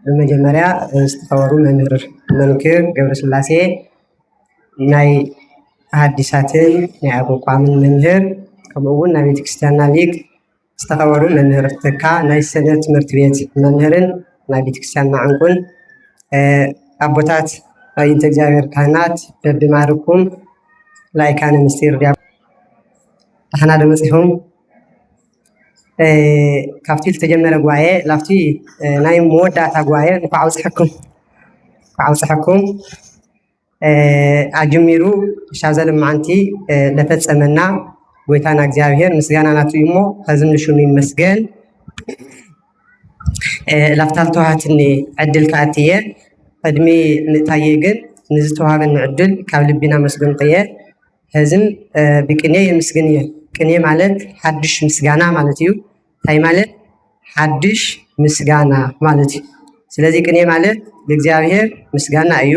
በመጀመሪያ ዝተኸበሩ መምህር መንክር ገብረስላሴ ናይ ሐዲሳትን ናይ አቋቋምን መምህር ከምኡውን ናይ ቤተክርስቲያንና ሊቅ ዝተኸበሩ መምህር ተካ ናይ ሰንበት ትምህርት ቤት መምህርን ናይ ቤተክርስቲያን ማዕንቁን አቦታት አይንተ እግዚአብሔር ካህናት በብማርኩም ላይካነ ምስጢር ዲያ ታህና ደመጽሁም ካብቲ ዝተጀመረ ጉባኤ ላፍቲ ናይ መወዳእታ ጉባኤ እንኳዕ አውጽሕኩም አጅሚሩ ሻዘል ማንቲ ለፈጸመና ጎይታና እግዚአብሔር ምስጋና ናቱ ይሞ ከዝም ንሽኑ ይመስገን ላፍታል ተዋሃትኒ ዕድል ካትየ ቅድሚ ንታየ ግን ንዝተዋሃበን ዕድል ካብ ልቢና መስገንጠየ ህዝም ብቅኔ የምስግን እየ ቅኔ ማለት ሓድሽ ምስጋና ማለት እዩ ታይ ማለት ሓድሽ ምስጋና ማለት እዩ ስለዚህ ቅኔ ማለት ለእግዚአብሔር ምስጋና እዩ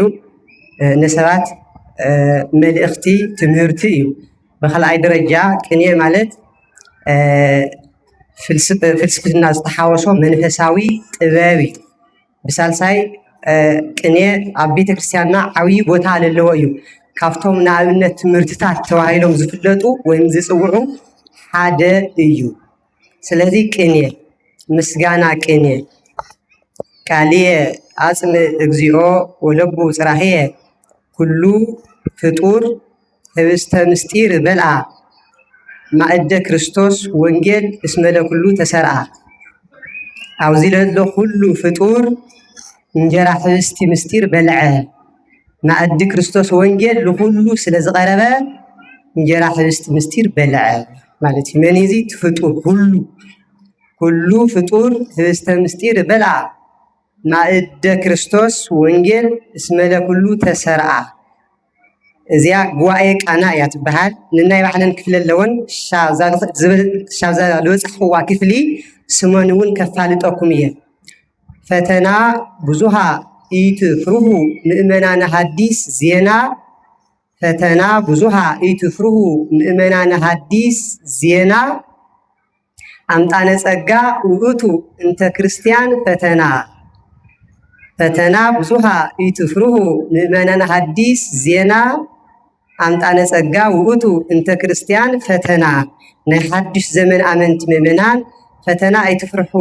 ነሰባት መልእክቲ ትምህርቲ እዩ በኸልአይ ደረጃ ቅኔ ማለት ፍልስፍና ዝተሓወሶ መንፈሳዊ ጥበብ እዩ ብሳልሳይ ቅኔ ኣብ ቤተ ክርስቲያንና ዓብይ ቦታ ኣለዎ እዩ ካብቶም ንኣብነት ትምህርትታት ተባሂሎም ዝፍለጡ ወይም ዝፅውዑ ሓደ እዩ ስለዚህ ቅኔ ምስጋና ቅኔ ቃልየ አጽም እግዚኦ ወለቡ ጽራህየ ኩሉ ፍጡር ህብስተ ምስጢር በልዓ ማእደ ክርስቶስ ወንጌል እስመለ ኩሉ ተሰርዓ አውዚ ለሎ ኩሉ ፍጡር እንጀራ ህብስቲ ምስጢር በልዐ ማእዲ ክርስቶስ ወንጌል ለኩሉ ስለዝቀረበ እንጀራ ህብስቲ ምስጢር በልዐ ማለት መንዚ ፍጡር ሁሉ ፍጡር ህብስተ ምስጢር በልዓ ማእደ ክርስቶስ ወንጌል እስመለ ኩሉ ተሰርዓ እዚያ ጉባኤ ቃና እያ ትበሃል ንናይ ባዕለን ክፍሊ ኣለወን ሻብዛ ልበፅሕዋ ክፍሊ ስመን እውን ከፋልጠኩም እየ ፈተና ብዙሃ ኢትፍርሁ ምእመናነ ሐዲስ ዜና ፈተና ብዙሃ ኢትፍርሁ ምእመናነ ሐዲስ ዜና አምጣነ ጸጋ ውእቱ እንተ ክርስቲያን ፈተና ብዙሃ ኢትፍርሁ ምእመናነ ሐዲስ ዜና አምጣነ ጸጋ ውእቱ እንተ ክርስቲያን ፈተና ናይ ሐዲስ ዘመን አመንቲ ምእመናን ፈተና አይትፍርሑ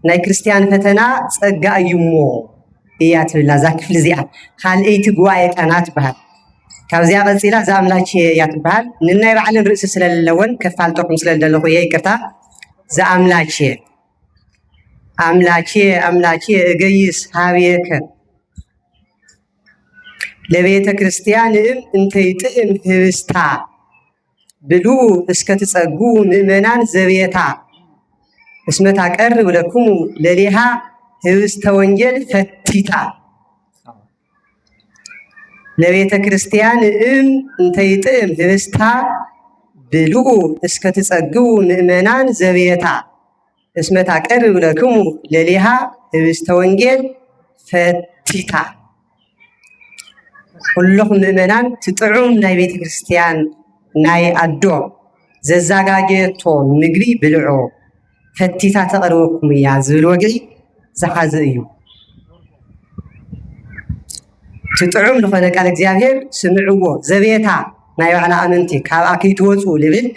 ናይ ክርስቲያን ፈተና ጸጋ እዩሞ እያ ትብላ ዛ ክፍሊ እዚኣ ካልአይቲ ጉባኤ ቃና ትበሃል ካብዚያ ቀፂላ ዛ አምላኬ እያ ትበሃል ንናይ ባዕለን ርእሲ ስለለለወን ከፋልጠኩም ስለለለኹ እየ ይቅርታ ዛ አምላኬ እገይስ ሃቤከ ለቤተ ክርስቲያን እንተይጥዕም ህብስታ ብሉ እስከትጸጉ ምእመናን ዘቤታ እስመታ ቀርብ ለክሙ ለሊሃ ህብስተ ወንጌል ፈቲታ ለቤተ ክርስቲያን እንተይጥዕም ህብስታ ብሉ እስከትጸጉ ምእመናን ዘቤታ እስመታ ቀርብ ለክሙ ለሊሃ ህብስተ ወንጌል ፈቲታ ኩልኩም ምእመናን ትጥዑም ናይ ቤተ ክርስቲያን ናይ አዶ ዘዛጋጀቶ ምግቢ ብልዑ ፈቲታ ተቀርበኩም እያ ዝብል ወግዒ ዝሓዘ እዩ ትጥዑም ዝኾነ ቃል እግዚአብሔር ስምዕዎ ዘቤታ ናይ ባዕላ ኣመንቲ ካብኣ ከይትወፁ ልብል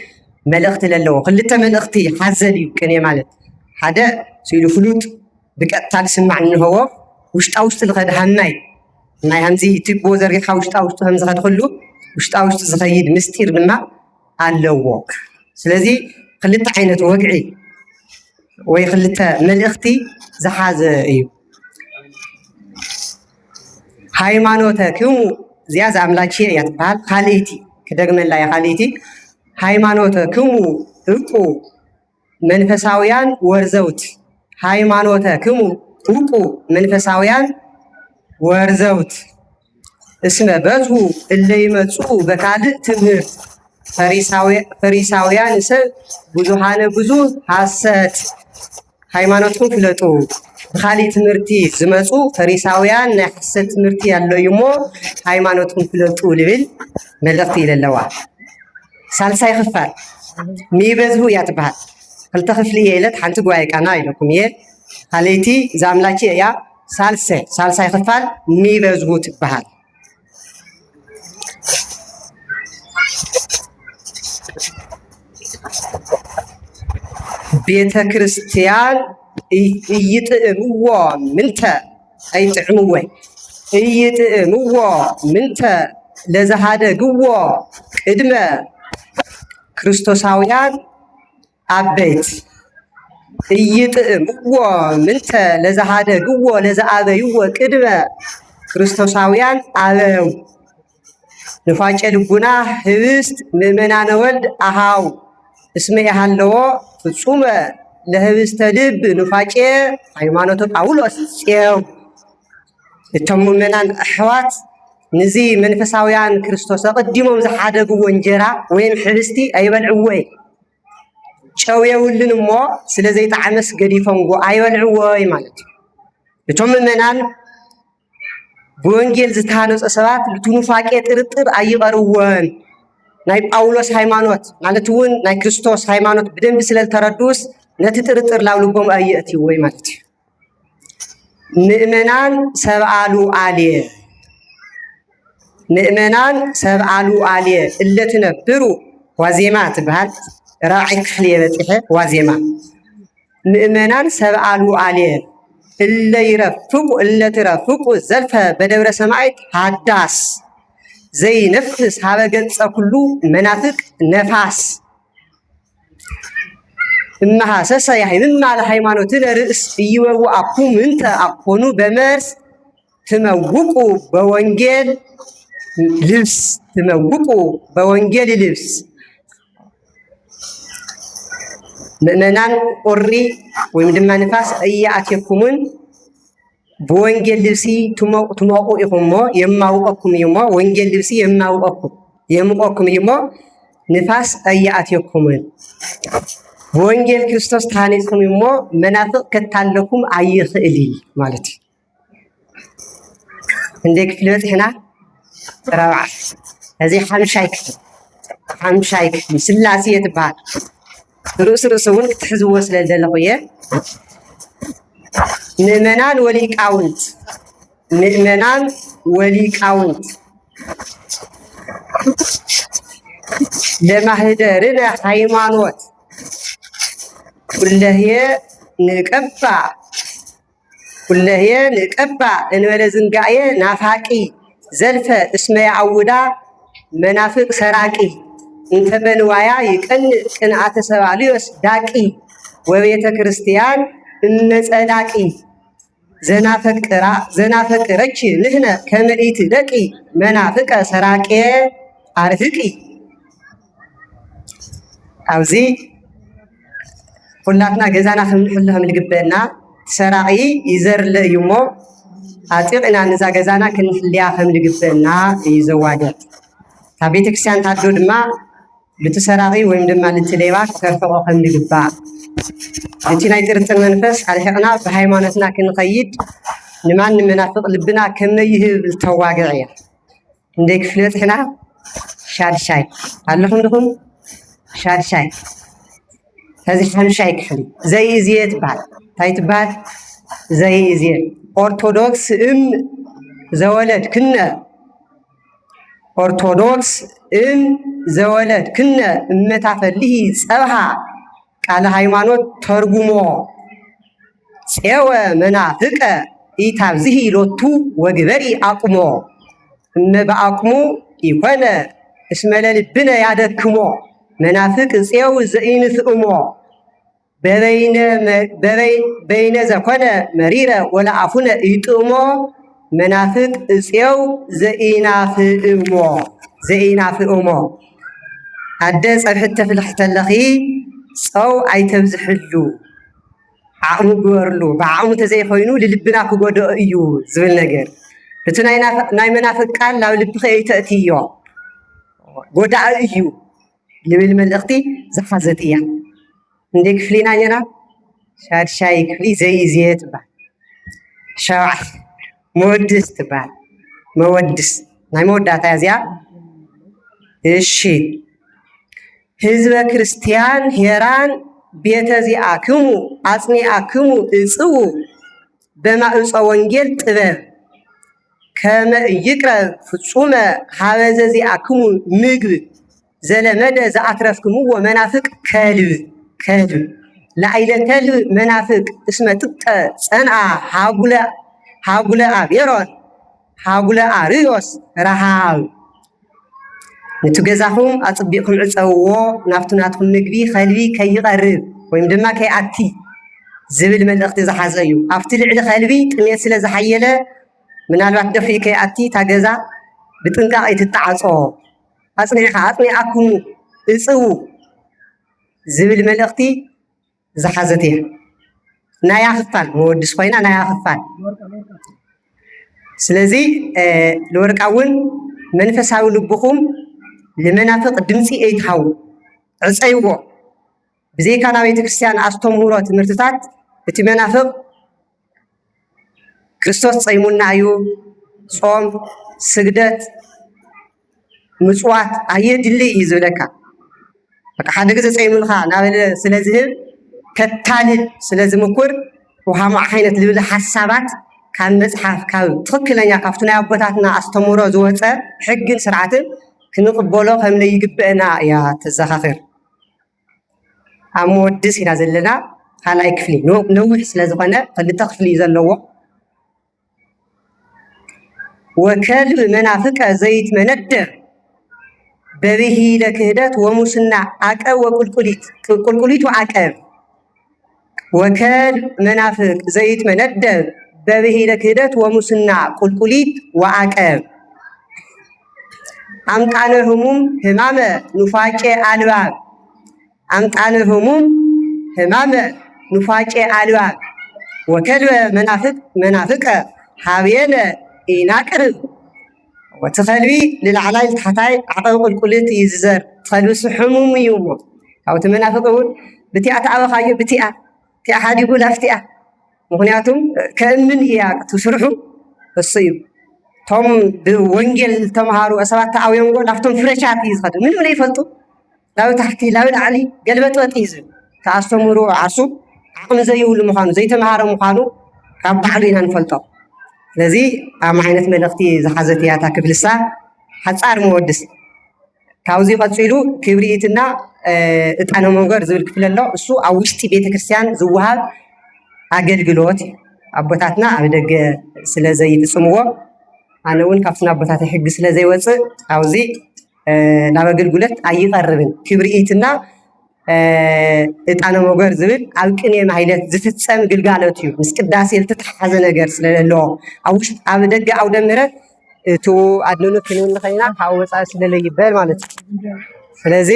መልእኽቲ ኣለዎ ክልተ መልእኽቲ ሓዘል እዩ ቅኔ ማለት ሓደ ስኢሉ ፍሉጥ ብቀጥታ ዝስማዕ እንህቦ ውሽጣ ውሽጢ ዝኸድ ሃናይ ናይ ሃምዚ ትቦ ዘርጊኻ ውሽጣ ውሽጡ ከም ዝኸድ ኩሉ ውሽጣ ውሽጢ ዝኸይድ ምስጢር ድማ ኣለዎ ስለዚ ክልተ ዓይነት ወግዒ ወይ ክልተ መልእኽቲ ዝሓዘ እዩ ሃይማኖተክሙ እዚያ ዘአምላኬ እያ ትበሃል ካልእቲ ክደግመላ እያ ካልእቲ ሃይማኖተክሙ ዕቁ መንፈሳውያን ወርዘውት ሃይማኖተክሙ ዕቁ መንፈሳውያን ወርዘውት እስመ በዝሁ እለ ይመጽኡ በካልእ ትምህርት ፈሪሳውያን ሰብ ብዙሃነ ብዙ ሐሰት ሃይማኖትኩም ፍለጡ ብካልእ ትምህርቲ ዝመፁ ፈሪሳውያን ናይ ሐሰት ትምህርቲ ያለው እሞ ሃይማኖትኩም ፍለጡ ልብል መልእኽቲ ኢለለዋ ሳልሳይ ክፋል ሚበዝሁ እያ ትበሃል ክልተ ክፍሊ እየ ኢለት ሓንቲ ጉባኤ ቃና ኢለኩም እየ ካልእቲ ዛ አምላኬ እያ ሳልሳይ ክፋል ሚበዝጉ ትበሃል ቤተ ክርስቲያን እይጥእምዎ ምንተ ኣይጥዕምወይ እይጥእምዎ ምንተ ለዝሃደግዎ ቅድመ ክርስቶሳውያን አበይት እይጥእምዎ ምንተ ለዝሃደግዎ ለዝኣበይዎ ቅድመ ክርስቶሳውያን አበው ንፋጨ ልቡና ህብስት ምእመናነ ወልድ አሃው እስመ ያሃለዎ ፍጹመ ለህብስተ ልብ ንፋጨ ሃይማኖተ ጳውሎስ ጽየው እቶም ምእመናን ኣሕዋት ንዚ መንፈሳውያን ክርስቶስ ኣቐዲሞም ዝሓደግዎ እንጀራ ወይም ሕብስቲ ኣይበልዕዎይ ጨው የውልን እሞ ስለዘይጣዕመስ ገዲፎምዎ ኣይበልዕዎይ ማለት እዩ እቶም ምእመናን ብወንጌል ዝተሃነፁ ሰባት ንቱኑፋቄ ጥርጥር ኣይቐርዎን ናይ ጳውሎስ ሃይማኖት ማለት እውን ናይ ክርስቶስ ሃይማኖት ብደንብ ስለተረዱስ ነቲ ጥርጥር ላብ ልቦም ኣየእትይዎይ ማለት እዩ ምእመናን ሰብኣሉ አልየ ምእመናን ሰብኣሉ አልየ እለትነብሩ ዋዜማ ትበሃል ራብዓይ ክፍሊ የበፂሐ ዋዜማ ምእመናን ሰብኣሉ አልየ እለትረፍቁ ዘልፈ በደብረ ሰማዕት ሃዳስ ዘይነፍስ ሃበ ገጸ ኩሉ መናፍቅ ነፋስ እመሃሰሰ ያህምማለ ሃይማኖትን ርእስ እይወውአኩም ምንተ አኮኑ በመርስ ትመውቁ በወንጌል ልብስ ትመውቁ በወንጌል ልብስ ምእመናን ቁሪ ወይም ድማ ንፋስ እያአትየኩምን በወንጌል ልብሲ ትሞቁ ኢኹሞ የማውቀኩም እዩሞ ወንጌል ልብሲ የምቆኩም እዩሞ ንፋስ እያአትየኩምን በወንጌል ክርስቶስ ታሃኒጽኩም እዩሞ መናፍቅ ከታለኩም ኣይኽእሊ ማለት እዩ እንደ ክፍል በፅሕና ረብዓ እዚ ሓምሻይ ክፍሊ ስላሴ ትበሃል ርእስ እውን ክትሕዝዎ ስለ ዘለኹ እየ ምእመናን ወሊቃውንት ለማህደርነ ሃይማኖት ኩለህየ ንቀባ እንበለ ዝንጋእየ ናፋቂ ዘልፈ እስመ ያዓውዳ መናፍቅ ሰራቂ እንተ በንዋያ ይቀንዕ ቅንዓተ ሰባልዮስ ዳቂ ወቤተ ክርስቲያን እመጸዳቂ ዘናፈቅረች ንሕነ ከመኢት ደቂ መናፍቀ ሰራቄ አርህቂ ኣብዚ ኩላትና ገዛና ከምንሕሉ ከም ዝግበአና ሰራቂ ይዘርለ እዩ እሞ ኣጢቕና ንዛ ገዛና ክንሕልያ ከም ዝግበአና እዩ ዘዋድር ካብ ቤተክርስትያን ታዶ ድማ ልቲ ሰራቂ ወይም ድማ ልቲ ሌባ ክተርፍቆ ከም ዝግባእ እቲ ናይ ጥርጥር መንፈስ ኣልሒቕና ብሃይማኖትና ክንኸይድ ንማን መናፍቅ ልብና ከመይህብ ዝተዋግዕ እያ እንደይ ክፍሊ በፅሕና ሻድሻይ ኣለኹም ድኹም ሻድሻይ هذه ሓምሻይ ክፍሊ ዘይእዝየ ትበሃል እንታይ ትበሃል ዘይእዝየ ኦርቶዶክስ ዘወለድ ክነ እመታፈልሂ ፀብሃ ቃለ ሃይማኖት ተርጉሞ ፄወ መናፍቀ ኢታብዝሂ ሎቱ ወግበሪ አቁሞ እመበአቁሙ ይኮነ እስመ ለልብነ ያደክሞ መናፍቅ ፄው ዘኢንስእሞ በበይነ ዘኮነ መሪረ ወለአፉነ ይጥእሞ መናፍቅ ፄው ዘኢናፍእሞ ኣደ ፀብሒ ተፍልሕ ተለኺ ፀው ኣይተብዝሕሉ ዓቕሙ ግበርሉ ብዓቕሙ ተዘይኮይኑ ልልብና ክጎድኦ እዩ ዝብል ነገር እቲ ናይ መናፍቅ ቃል ናብ ልብኸ ይተእትዮ ጎዳኢ እዩ ልብል መልእኽቲ ዝሓዘት እያ እንደ ክፍሊና ኔና ሻድሻይ ክፍሊ ዘይእዝየ ትበሃል ሸውዓይ መወድስ ትበሃል መወድስ ናይ መወዳእታ እዚኣ እሺ ህዝበ ክርስቲያን ሄራን ቤተ ዚአክሙ አጽኒአክሙ እጽው በማዕፀ ወንጌል ጥበብ ከመ ይቅረብ ፍጹመ ሀበዘ ዚአክሙ ምግብ ዘለመደ ዘአትረፍክምዎ መናፍቅ ከልብ ለአይለ ከልብ መናፍቅ እስመ ጥቀ ጸንአ ሃጉለ አቤሮን ሃጉለ አርዮስ ረሃብ ነቲ ገዛኹም አጽቢቕኩም ዕፀውዎ ናብቲ ናትኩም ምግቢ ከልቢ ከይቐርብ ወይም ድማ ከይኣቲ ዝብል መልእኽቲ ዝሓዘ እዩ። ኣብቲ ልዕሊ ከልቢ ጥሜት ስለ ዝሓየለ ምናልባት ደፊኡ ከይኣቲ እታ ገዛ ብጥንቃቐ ትጣዓፆ አጽኒዓክሙ እፅው ዝብል መልእኽቲ ዝሓዘት እያ። ናያ ክፋል መወድስ ኮይና ናያ ክፋል። ስለዚ ለወርቃ እውን መንፈሳዊ ልብኹም ለመናፍቅ ድምፂ ኣይትሃቡ ዕፀይዎ ብዘይካ ናብ ቤተክርስትያን ኣስተምህሮ ትምህርትታት እቲ መናፍቅ ክርስቶስ ፀይሙና እዩ ጾም ስግደት ምጽዋት ኣየድሊ እዩ ዝብለካ በቃ ሓደ ግዜ ፀይሙልካ ናበለ ስለዝህብ ከታልል ስለዝምኩር ወሃማ ዓይነት ልብል ሓሳባት ካብ መጽሓፍ ካብ ትክክለኛ ካብቲ ናይ ኣቦታትና ኣስተምህሮ ዝወፀ ሕግን ስርዓትን ክንቅበሎ ከም ዘይግብአና እያ ተዘኻኽር። ኣብ መወድስ ኢና ዘለና ካልኣይ ክፍሊ ነዊሕ ስለዝኾነ ክልተ ክፍሊ እዩ ዘለዎ። ወከልብ መናፍቀ ዘይትመነደር በብሂለ ክህደት ወሙስና አቀብ ቁልቁሊት ወአቀብ ወከልብ መናፍቅ ዘይትመነደር በብሂለ ክህደት ወሙስና ቁልቁሊት ወአቀብ አምጣነ ህሙም ህማመ ኑፋቄ አልባብ አምጣነ ህሙም ህማመ ኑፋቄ አልባብ ወከልበ መናፍቀ ሃብየነ ኢናቅርብ ወትኸልቢ ልላዕላይ ልታሕታይ ዓቐብ ቁልቁልት እዩ ዝዘር ትኸልብሲ ሕሙም እዩ እሞ ካብቲ መናፍቅ እውን ብቲኣ ተኣበኻዮ ብቲኣ ሓዲጉ ላፍቲኣ ምክንያቱም ከእምን እያ ትስርሑ እሱ እዩ ቶም ብወንጌል ተምሃሩ ሰባት ተኣውዮም ጎ ላፍቶም ፍረሻት እዩ ዝኸዱ ምንም ዘይፈልጡ ላብ ታሕቲ ላብ ላዕሊ ገልበጥበጥ እዩ ዝብል ተኣስተምህሩ ዓርሱ ዓቕሚ ዘይብሉ ምዃኑ ዘይተምሃረ ምዃኑ ካብ ባዕሉ ኢና ንፈልጦ። ስለዚ ኣብ ዓይነት መልእኽቲ ዝሓዘት እያ እታ ክፍልሳ ሓፃር መወድስ ካብዚ ቀፂሉ ክብሪኢትና ዕጣነ ሞገር ዝብል ክፍል ኣሎ። እሱ ኣብ ውሽጢ ቤተክርስትያን ዝወሃብ ኣገልግሎት ኣቦታትና ኣብ ደገ ስለ ዘይፍፅምዎ ኣነ እውን ካብቲ ኣቦታተይ ሕጊ ስለ ዘይወፅእ ኣብዚ ናብ ኣገልግሎት ኣይቐርብን። ክብሪኢትና ዕጣነ ሞገር ዝብል ኣብ ቅኔ ማህሌት ዝፍፀም ግልጋሎት እዩ። ምስ ቅዳሴ ዝተተሓሓዘ ነገር ስለለዎ ኣብ ደገ ኣውደ ምሕረት እቱ ኣድንኑ ክንብል ንኸይና ካብ ወፃኢ ስለለይበል ማለት እዩ። ስለዚ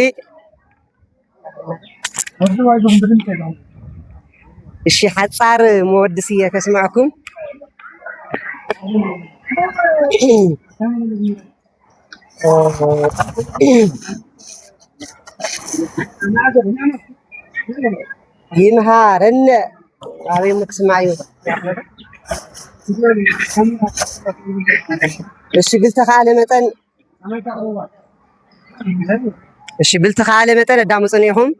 እሺ ሓፃር መወድስ እየ ከስማዕኩም። ይምሃረነ አበይ ምክስማዩ እሺ ብልተኻለ መጠን ኣዳምፁን ኢኹም።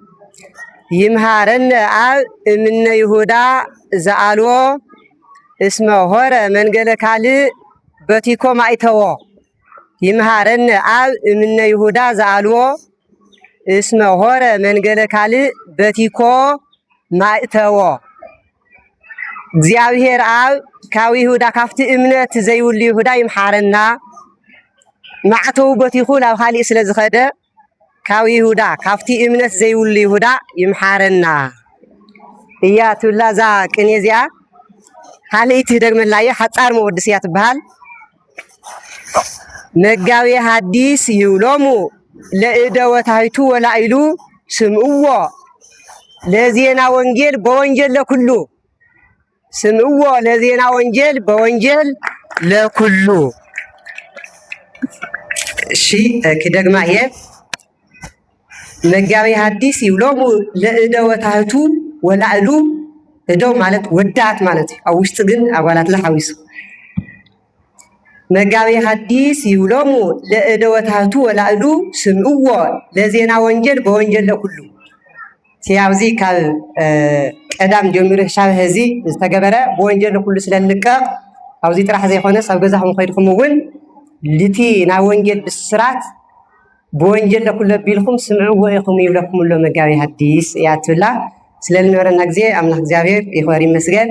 ይምሃረነ ኣብ እምነ ይሁዳ ዘአልዎ እስመ ሆረ መንገለ ካልእ በቲኮ ማእተዎ ይምሃረነ ኣብ እምነ ይሁዳ ዘአልዎ እስመ ሆረ መንገለ ካልእ በቲኮ ማእተዎ እግዚአብሔር ኣብ ካብ ይሁዳ ካብቲ እምነት ዘይብሉ ይሁዳ ይምሓረና ማዕተው በቲኹ ናብ ካሊእ ስለ ዝኸደ ካብ ይሁዳ ካብቲ እምነት ዘይብሉ ይሁዳ ይምሓረና እያ ትብላ እዛ ቅኔ እዚኣ። ካልእቲ ደግመላ እየ ሓፃር መወድስ እያ ትበሃል። መጋቤ ሐዲስ ይብሎሙ ለእደወታይቱ ወላኢሉ ስምዕዎ ለዜና ወንጌል በወንጌል ለኩሉ ስምዕዎ ለዜና ወንጌል በወንጌል ለኩሉ። እሺ ክደግማ እየ መጋቤ ሐዲስ ይብሎሙ ለእደወታይቱ ወላኢሉ እደው ማለት ወዳት ማለት እዩ። ኣብ ውሽጢ ግን ኣጓላት ለሓዊሱ መጋቤ ሐዲስ ይብሎሙ ለእደወታቱ ወላኢሉ ስምዕዎ ለዜና ወንጌል በወንጌል ለኩሉ تياوزي كال قدام جميره شابه هزي استجبره بوينجر كل سلنقق أوزي ترى زي خونس أو جزاهم خيركم مول لتي ناوينجر بالسرعة بوينجر كل بيلكم سمعوا ويقوم يبلكم له مجاوي حديث يا تلا سلل نور النجزي أملاك زاوير يخوري مسجد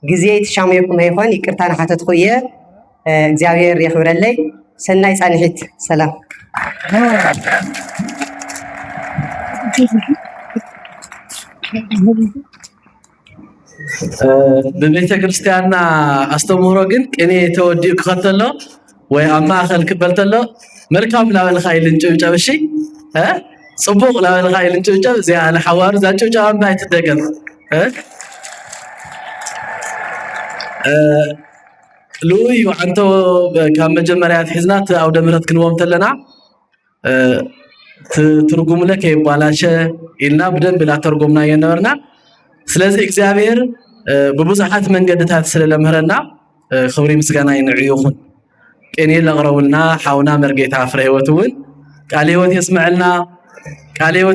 جزيت شاميكم هيخون يكرتان حتى تخويه زاوير يخور اللي سنة يسأنهت سلام ببيت كريستيانا أستمروا جن كني تودي كختلو وأما أخل كبلتلو مركب لا الخايل نجوجا بشي ها صبوغ لا الخايل نجوجا زي على حوار ذا نجوجا عم بايت الدقن ها لوي وعنتو كم مجمريات حزنات أو دمرت كنوم تلنا ترجم لك يبالاشه إلنا بدن بلا ترجمنا ينورنا سلازي إكزابير ببزحات من قدتها تسلل مهرنا خبري مسكانا ينعيوخن كأني لغرولنا حاونا مرقيت عفره هوتون قاليوت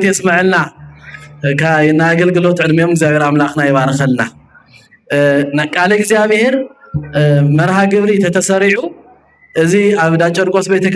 يسمع لنا كاينا قلقلوت علميهم إكزابير عملاقنا يبارخلنا قال إكزابير مرها قبري تتسرعوا زي أبدا جرقوس بيتك